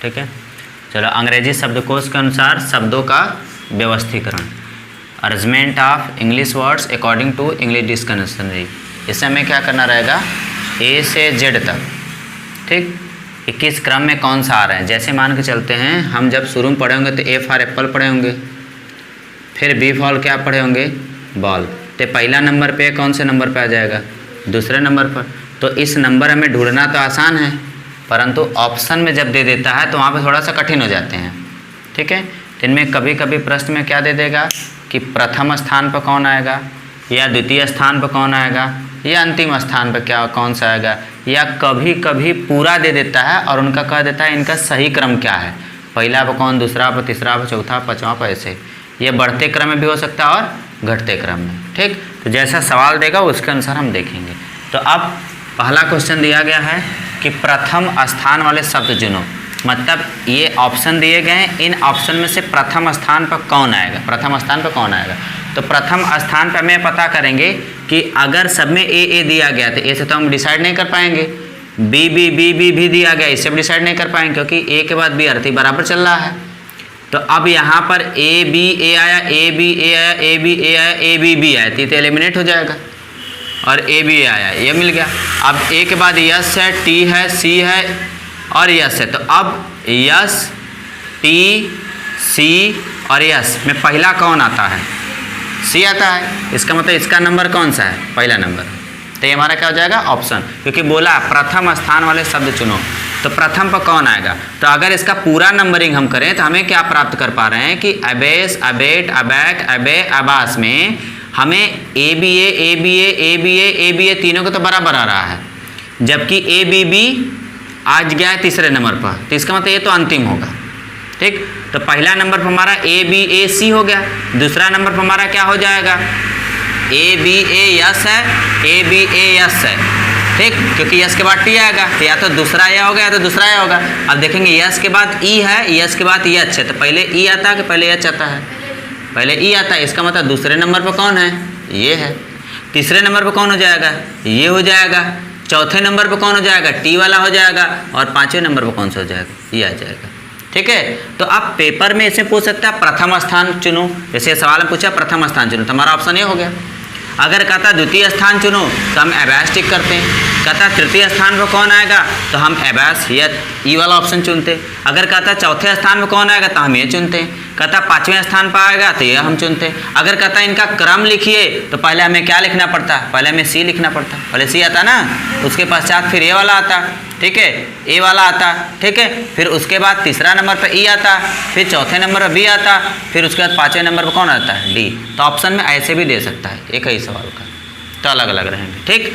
ठीक है। चलो, अंग्रेजी शब्दकोश के अनुसार शब्दों का व्यवस्थीकरण, arrangement of English words according to English dictionary. इससे हमें क्या करना रहेगा, ए से जेड तक, ठीक, 21 क्रम में कौन सा आ रहा है। जैसे मान के चलते हैं, हम जब शुरू में पढ़े होंगे तो ए फॉर एप्पल पढ़े होंगे, फिर बी फॉर क्या पढ़े होंगे, बॉल। तो पहला नंबर पे कौन से नंबर पे आ जाएगा, दूसरे नंबर पर। तो इस नंबर हमें ढूंढना तो आसान है, परंतु ऑप्शन में जब दे देता है तो वहाँ पे थोड़ा सा कठिन हो जाते हैं, ठीक है। तो इनमें कभी कभी प्रश्न में क्या दे देगा कि प्रथम स्थान पर कौन आएगा, या द्वितीय स्थान पर कौन आएगा, या अंतिम स्थान पर क्या कौन सा आएगा, या कभी कभी पूरा दे देता है और उनका कह देता है इनका सही क्रम क्या है, पहला पर कौन, दूसरा पर, तीसरा पर, चौथा, पाँचवा पर, ऐसे। ये बढ़ते क्रम में भी हो सकता है और घटते क्रम में, ठीक। तो जैसा सवाल देगा उसके अनुसार हम देखेंगे। तो अब पहला क्वेश्चन दिया गया है कि प्रथम स्थान वाले शब्द चुनो। मतलब ये ऑप्शन दिए गए हैं, इन ऑप्शन में से प्रथम स्थान पर कौन आएगा, प्रथम स्थान पर कौन आएगा। तो प्रथम स्थान पर हमें पता करेंगे कि अगर सब में ए दिया गया तो ए से तो हम डिसाइड नहीं कर पाएंगे, बी भी दिया गया, इससे भी डिसाइड नहीं कर पाएंगे क्योंकि ए के बाद बी अर्थी बराबर चल रहा है। तो अब यहाँ पर ए बी ए आया, ए बी ए आया, ए बी ए आया, ए बी आया, तो एलिमिनेट हो जाएगा और ए बी आया, ये मिल गया। अब ए के बाद यस है, टी है, सी है और यस है। तो अब यस, टी, सी और यस में पहला कौन आता है, सी आता है। इसका मतलब इसका नंबर कौन सा है, पहला नंबर। तो ये हमारा क्या हो जाएगा, ऑप्शन, क्योंकि बोला प्रथम स्थान वाले शब्द चुनो। तो प्रथम पर कौन आएगा। तो अगर इसका पूरा नंबरिंग हम करें तो हमें क्या प्राप्त कर पा रहे हैं कि अबेस, अबेट, अबैक, अबे, अबास में हमें ए बी ए तीनों को तो बराबर आ रहा है, जबकि ए बी आज गया है तीसरे नंबर पर। तो इसका मतलब ये तो अंतिम होगा, ठीक। तो पहला नंबर पर हमारा ए बी ए सी हो गया, दूसरा नंबर पर हमारा क्या हो जाएगा, ए बी ए यस है, ए बी ए यस है, ठीक, क्योंकि यस के बाद टी आएगा, तो या तो दूसरा या होगा या तो दूसरा या होगा। अब देखेंगे यस के बाद ई है, यस के बाद एच है, तो पहले ई आता है कि पहले एच आता है, पहले ई आता है। इसका मतलब दूसरे नंबर पर कौन है, ये है। तीसरे नंबर पर कौन हो जाएगा, ये हो जाएगा। चौथे नंबर पर कौन हो जाएगा, टी वाला हो जाएगा। और पाँचवें नंबर पर कौन सा हो जाएगा, ये आ जाएगा, ठीक है। तो आप पेपर में इसे पूछ सकते हैं प्रथम स्थान चुनो, जैसे सवाल में पूछा प्रथम स्थान चुनो, तो हमारा ऑप्शन ये हो गया। अगर कहता द्वितीय स्थान चुनो तो हम एबैस टिक करते हैं, कहता तृतीय स्थान पर कौन आएगा तो हम एबैस या ई वाला ऑप्शन चुनते। अगर कहता चौथे स्थान पर कौन आएगा तो हम ये चुनते हैं। कहता पाँचवें स्थान पर आएगा तो ये हम चुनते हैं। अगर कहता इनका क्रम लिखिए तो पहले हमें क्या लिखना पड़ता, पहले हमें सी लिखना पड़ता, पहले सी आता ना, उसके पश्चात फिर ए वाला आता, ठीक है, ए वाला आता, ठीक है, फिर उसके बाद तीसरा नंबर पर ई आता, फिर चौथे नंबर पर बी आता, फिर उसके बाद पाँचवें नंबर पर कौन आता है, डी। तो ऑप्शन में ऐसे भी दे सकता है एक ही सवाल का, तो अलग अलग रहेंगे, ठीक।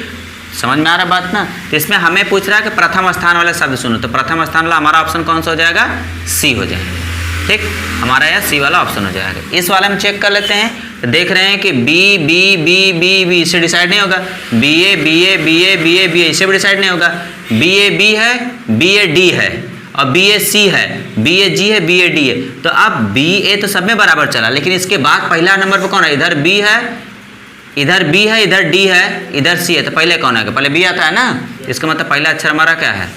समझ में आ रहा बात ना। तो इसमें हमें पूछ रहा है कि प्रथम स्थान वाले शब्द सुनो, तो प्रथम स्थान वाला हमारा ऑप्शन कौन सा हो जाएगा, सी हो जाएगा, ठीक, हमारा यह सी वाला ऑप्शन हो जाएगा। इस वाले में चेक कर लेते हैं, तो देख रहे हैं कि B B B B B इससे डिसाइड नहीं होगा, B A B A B A B A B A इससे भी डिसाइड नहीं होगा, बी ए बी है, बी ए डी है और बी ए सी है, बी ए जी है, बी ए डी है। तो अब बी ए तो सब में बराबर चला, लेकिन इसके बाद पहला नंबर पर कौन है, इधर बी है, इधर बी है, इधर डी है, इधर सी है, तो पहले कौन आएगा, पहले बी आता है ना। इसका मतलब पहला अक्षर हमारा क्या है,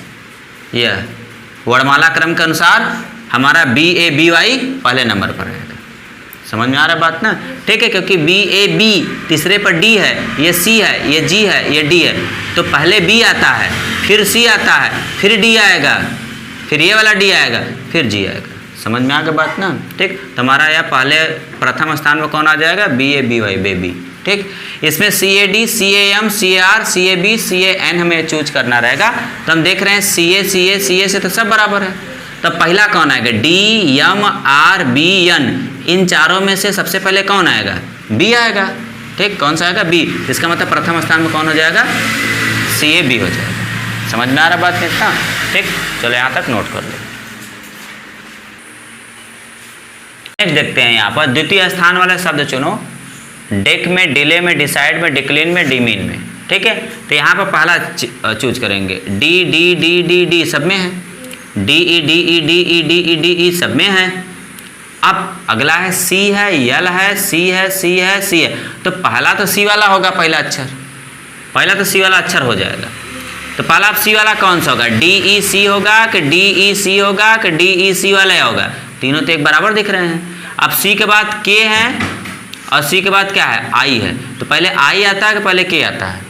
यह वर्णमाला क्रम के अनुसार हमारा बी ए बी वाई पहले नंबर पर रहेगा। समझ में आ रहा है बात ना, ठीक है, क्योंकि बी ए बी तीसरे पर डी है, ये सी है, ये जी है, ये डी है, तो पहले बी आता है, फिर सी आता है, फिर डी आएगा, फिर ये वाला डी आएगा, फिर जी आएगा। समझ में आ गया बात ना, ठीक। तो हमारा यह पहले प्रथम स्थान पर कौन आ जाएगा, B A B Y baby, ठीक। इसमें C A D, C A M, C A R, C A B, C A N हमें चूज करना रहेगा। तो हम देख रहे हैं सी ए से तो सब बराबर है, तो पहला कौन आएगा, D M R B N, इन चारों में से सबसे पहले कौन आएगा, बी आएगा, ठीक। कौन सा आएगा, बी। इसका मतलब प्रथम स्थान में कौन हो जाएगा, सी ए बी हो जाएगा। समझ में आ रहा बात कितना, ठीक। चलो यहाँ तक नोट कर ले। नेक्स्ट देखते हैं, यहाँ पर द्वितीय स्थान वाले शब्द चुनो, डेक में, डिले में, डिसाइड में, डिक्लेन में, डिमीन में, ठीक है। तो यहाँ पर पहला चूज करेंगे, D D D D D सब में है, D E D E D E D E D E सब में है। अब अगला है सी है, यल है, सी है, सी है, सी है, तो पहला तो सी वाला होगा, पहला अक्षर, पहला तो सी वाला अक्षर हो जाएगा। तो पहला आप सी वाला कौन सा होगा, डी ई सी होगा कि डी ई सी होगा कि डी ई सी वाला होगा, तीनों तो एक बराबर दिख रहे हैं। अब सी के बाद के है और सी के बाद क्या है, आई है, तो पहले आई आता है कि पहले के आता है,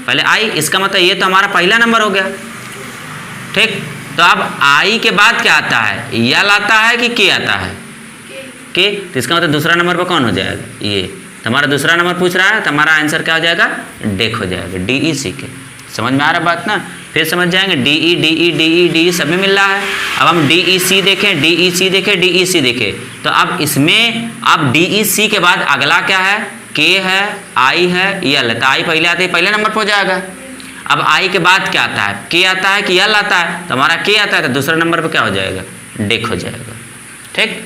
पहले आई। इसका मतलब ये तो हमारा पहला नंबर हो गया, ठीक। तो अब आई के बाद क्या आता है, यल आता है कि के आता है, के। तो इसका मतलब दूसरा नंबर पर कौन हो जाएगा, ये। तो हमारा दूसरा नंबर पूछ रहा है, तो हमारा आंसर क्या हो जाएगा, डेक हो जाएगा, डी ई सी के। समझ में आ रहा बात ना, फिर समझ जाएंगे। D E D E D E D E सब में मिल रहा है। अब हम डी ई सी देखें, डी ई सी देखें, डी ई सी देखें, तो अब इसमें अब डी ई सी के बाद अगला क्या है, के है, आई है, यल है। तो आई पहले आते ही पहले नंबर पर हो जाएगा। अब आई के बाद क्या आता है, के आता है कि यल आता है, तो हमारा के आता है, तो दूसरे नंबर पर क्या हो जाएगा, डेक हो जाएगा, ठीक।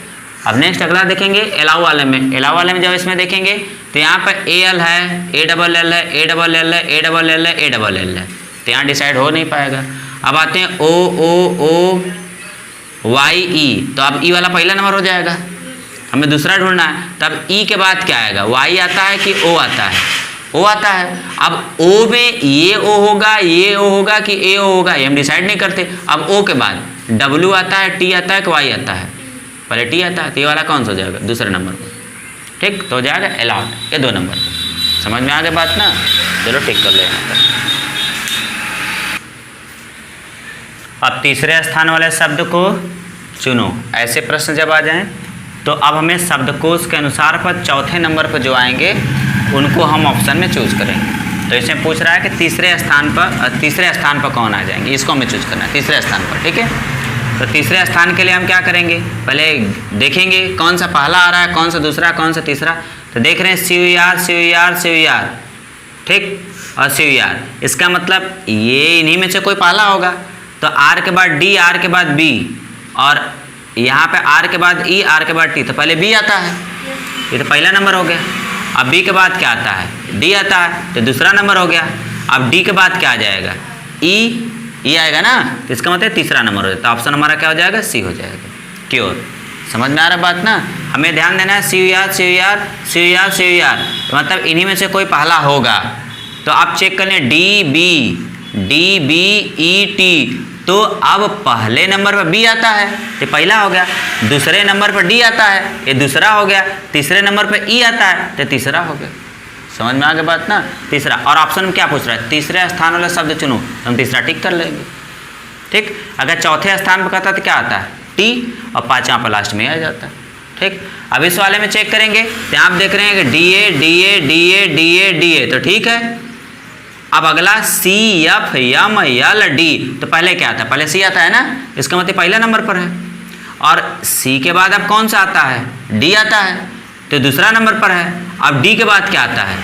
अब नेक्स्ट अगला देखेंगे अलाउ वाले में। अलाउ वाले में जब इसमें देखेंगे तो यहाँ पर ए एल है, ए डबल एल है, ए डबल एल है, ए डबल एल है, ए डबल एल है, तो यहाँ डिसाइड हो नहीं पाएगा। अब आते हैं ओ ओ ओ वाई ई, तो अब ई वाला पहला नंबर हो जाएगा, हमें दूसरा ढूंढना है। तब ई के बाद क्या आएगा, वाई आता है कि ओ आता है, ओ आता है। अब ओ में ये ओ होगा, ये ओ होगा कि ए ओ होगा, ये हम डिसाइड नहीं करते। अब ओ के बाद डब्ल्यू आता है, टी आता है कि वाई आता है, पहले टी आता है, तो ये वाला कौन सा हो जाएगा, दूसरे नंबर पर, ठीक। तो हो जाएगा अलाउड, ये 2 नंबर पर। समझ में आ गया बात ना, चलो टिक कर ले यहाँ पर। अब तीसरे स्थान वाले शब्द को चुनो। ऐसे प्रश्न जब आ जाएं तो अब हमें शब्दकोश के अनुसार पर चौथे नंबर पर जो आएंगे उनको हम ऑप्शन में चूज करेंगे। तो इसमें पूछ रहा है कि तीसरे स्थान पर कौन आ जाएंगे, इसको हमें चूज करना है तीसरे स्थान पर, ठीक है। तो तीसरे स्थान के लिए हम क्या करेंगे, पहले देखेंगे कौन सा पहला आ रहा है, कौन सा दूसरा, कौन सा तीसरा। तो देख रहे हैं C U R, C U R, C U R, ठीक, और सी यू आर। इसका मतलब ये इन्हीं में से कोई पहला होगा। तो आर के बाद डी, आर के बाद बी, और यहाँ पे आर के बाद ई, आर के बाद टी, तो पहले बी आता है, ये तो पहला नंबर हो गया। अब बी के बाद क्या आता है, डी आता है, तो दूसरा नंबर हो गया। अब डी के बाद क्या आ जाएगा, ई आएगा ना, तो इसका मतलब तीसरा नंबर हो जाता है। ऑप्शन हमारा क्या हो जाएगा, सी हो जाएगा, क्योर। समझ में आ रहा बात ना, हमें ध्यान देना है, C U R, C U R, C U R, C U R, मतलब इन्हीं में से कोई पहला होगा। तो आप चेक कर लें, डी बी ई टी, तो अब पहले नंबर पर बी आता है, ये पहला हो गया। दूसरे नंबर पर डी आता है, ये दूसरा हो गया। तीसरे नंबर पर ई आता है, तो तीसरा हो गया। समझ में आ गया बात ना, तीसरा। और ऑप्शन में क्या पूछ रहा है, तीसरे स्थान वाला शब्द चुनो, तो हम तीसरा टिक कर लेंगे, ठीक। अगर चौथे स्थान पर कहता तो क्या आता है, टी, और 5वां पर लास्ट में आ जाता है, ठीक। अब इस वाले में चेक करेंगे तो आप देख रहे हैं कि D A D A D A D A D A, तो ठीक है। अब अगला C F M L D, तो पहले क्या आता है, पहले सी आता है ना, इसका मतलब पहला नंबर पर है। और सी के बाद अब कौन सा आता है, डी आता है, तो दूसरा नंबर पर है। अब डी के बाद क्या आता है,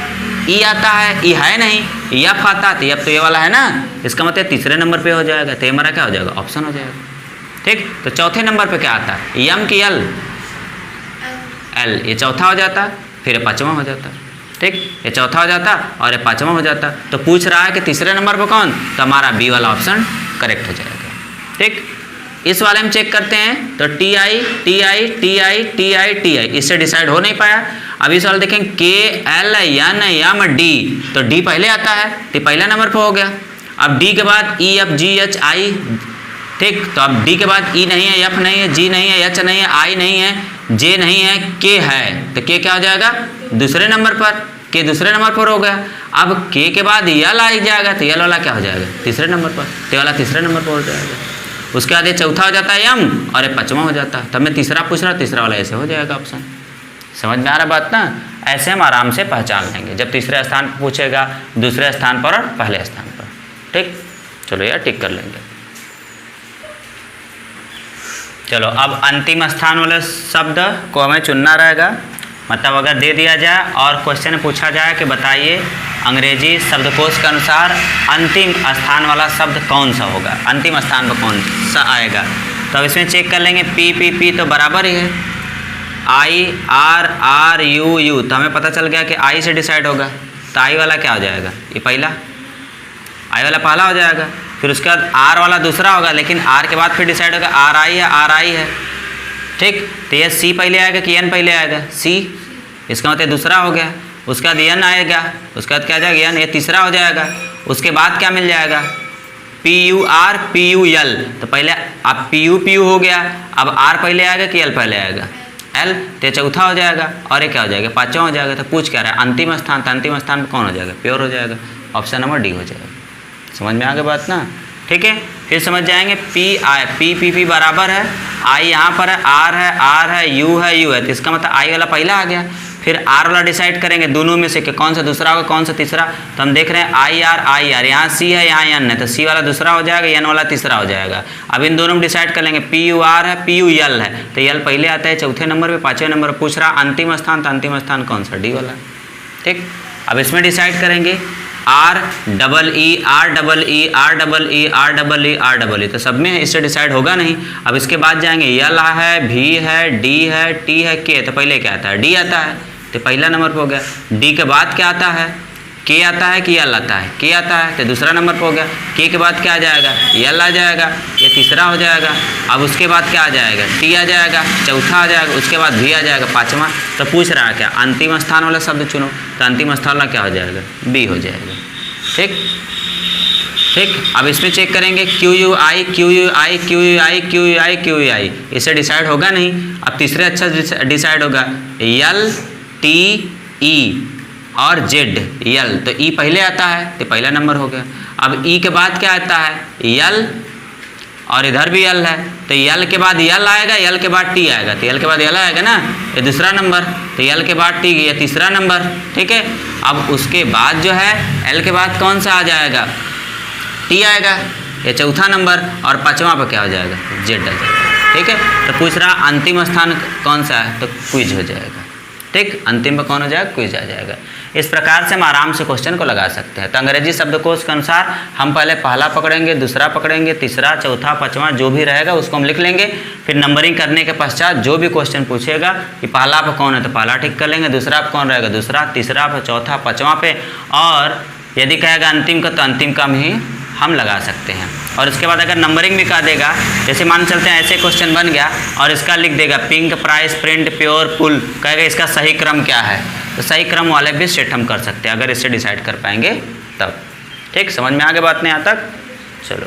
ई आता है, ई है नहीं, एफ आता है, तो एफ तो ये वाला है ना, इसका मतलब तीसरे नंबर पे हो जाएगा, तो हमारा क्या हो जाएगा, ऑप्शन हो जाएगा, ठीक। तो चौथे नंबर पे क्या आता है, एम की एल, एल, ये चौथा हो जाता, फिर ये 5वां हो जाता, ठीक। ये चौथा हो जाता और ये 5वां हो जाता। तो पूछ रहा है कि तीसरे नंबर पर कौन, तो हमारा बी वाला ऑप्शन करेक्ट हो जाएगा, ठीक। इस वाले में चेक करते हैं तो T I T I T I T I T I, इससे डिसाइड हो नहीं पाया। अब इस वाले देखें के एल एन एम डी, तो डी पहले आता है, तो पहला नंबर पर हो गया। अब डी के बाद E F G H I, ठीक। तो अब डी के बाद ई नहीं है, एफ नहीं है, जी नहीं है, एच नहीं है, आई नहीं है, जे नहीं है, के है, तो के क्या हो जाएगा, दूसरे नंबर पर, के दूसरे नंबर पर हो गया। अब के के बाद यल आ जाएगा, तो यल वाला क्या हो जाएगा, तीसरे नंबर पर, ते वाला तीसरे नंबर पर हो जाएगा। उसके बाद ये चौथा हो जाता है एम, और ये 5वां हो जाता है। तब मैं तीसरा पूछ रहा, तीसरा वाला ऐसे हो जाएगा ऑप्शन। समझ में आ रहा बात ना, ऐसे हम आराम से पहचान लेंगे जब तीसरे स्थान पर पूछेगा, दूसरे स्थान पर और पहले स्थान पर, ठीक। चलो यार टिक कर लेंगे। चलो अब अंतिम स्थान वाले शब्द को हमें चुनना रहेगा। मतलब अगर दे दिया जाए और क्वेश्चन पूछा जाए कि बताइए अंग्रेजी शब्दकोश के अनुसार अंतिम स्थान वाला शब्द कौन सा होगा, अंतिम स्थान पर कौन सा आएगा, तो अब इसमें चेक कर लेंगे। पी पी पी तो बराबर ही है, I R R U U, तो हमें पता चल गया कि आई से डिसाइड होगा, तो आई वाला क्या हो जाएगा, ये पहला, आई वाला पहला हो जाएगा। फिर उसके बाद आर वाला दूसरा होगा, लेकिन आर के बाद फिर डिसाइड होगा आर आई है, आर आई है, ठीक। तो ये सी पहले आएगा कि एन पहले आएगा, सी, इसका मतलब दूसरा हो गया। उसके बाद एन आएगा, उसके बाद क्या आ जाएगा एन, ये तीसरा हो जाएगा। उसके बाद क्या मिल जाएगा, PUR PUL, तो पहले अब PU हो गया, अब R पहले आएगा कि L पहले आएगा? L, तो चौथा हो जाएगा और ये क्या हो जाएगा? पाँचवा हो जाएगा। तो पूछ क्या रहा है? अंतिम स्थान, तो अंतिम स्थान में कौन हो जाएगा? प्योर हो जाएगा। ऑप्शन नंबर डी हो जाएगा। समझ में आ गई बात ना? ठीक है, फिर समझ जाएंगे P बराबर है I यहाँ पर है, R है, U है, तो इसका मतलब I वाला पहला आ गया। फिर R वाला डिसाइड करेंगे दोनों में से कि कौन सा दूसरा होगा, कौन सा तीसरा। तो हम देख रहे हैं I R, यहाँ C है, यहाँ N है, तो C वाला दूसरा हो जाएगा, N वाला तीसरा हो जाएगा। अब इन दोनों में डिसाइड कर लेंगे, PUR है, PUL है, तो L पहले आता है चौथे नंबर पे, पाँचवें नंबर पर पूछ रहा अंतिम स्थान, तो अंतिम स्थान कौन सा? D वाला। ठीक, अब इसमें डिसाइड करेंगे REE, तो सब में है, इससे डिसाइड होगा नहीं। अब इसके बाद जाएंगे L है, V है, D है, T है, K, तो पहले क्या आता है? D आता है, तो पहला नंबर पर हो गया। D के बाद क्या आता है? K आता है कि L आता है? K आता है, तो दूसरा नंबर पर हो गया। K के बाद क्या आ जाएगा? L आ जाएगा, ये तीसरा हो जाएगा। अब उसके बाद क्या आ जाएगा? T आ जाएगा, चौथा आ जाएगा, उसके बाद V आ जाएगा, पाँचवा। तो पूछ रहा है क्या? अंतिम स्थान वाला शब्द चुनो, तो अंतिम स्थान वाला क्या हो जाएगा? B हो जाएगा। ठीक, अब इसमें चेक करेंगे QUI, इससे डिसाइड होगा नहीं। अब तीसरे अच्छा डिसाइड होगा L T E और Z, L, तो E पहले आता है, तो पहला नंबर हो गया। अब E के बाद क्या आता है? L, और इधर भी L है, तो L के बाद L आएगा, L के बाद T आएगा, तो L के बाद L आएगा ना, ये दूसरा नंबर, तो L के बाद T, ये तीसरा नंबर। ठीक है, अब उसके बाद जो है L के बाद कौन सा आ जाएगा? T आएगा, ये चौथा नंबर, और पाँचवा पर क्या हो जाएगा? Z आ जाएगा। ठीक है, तो पूछ रहा अंतिम स्थान कौन सा है? तो क्विज हो जाएगा। ठीक, अंतिम पर कौन हो जाएगा? क्विज आ जाएगा। इस प्रकार से हम आराम से क्वेश्चन को लगा सकते हैं। तो अंग्रेजी शब्दकोश के अनुसार हम पहले पहला पकड़ेंगे, दूसरा पकड़ेंगे, तीसरा, चौथा, पाँचवा जो भी रहेगा उसको हम लिख लेंगे। फिर नंबरिंग करने के पश्चात जो भी क्वेश्चन पूछेगा कि पहला पर कौन है तो पहला टिक कर लेंगे, दूसरा पर कौन रहेगा दूसरा, तीसरा पर, चौथा, पाँचवा पे, और यदि कहेगा अंतिम का तो अंतिम का ही हम लगा सकते हैं। और उसके बाद अगर नंबरिंग भी कर देगा, जैसे मान चलते हैं ऐसे क्वेश्चन बन गया और इसका लिख देगा पिंक, प्राइस, प्रिंट, प्योर, पुल, कहेगा इसका सही क्रम क्या है, तो सही क्रम वाले भी सेट हम कर सकते हैं अगर इससे डिसाइड कर पाएंगे तब। ठीक, समझ में आ गई बात नहीं यहाँ तक? चलो।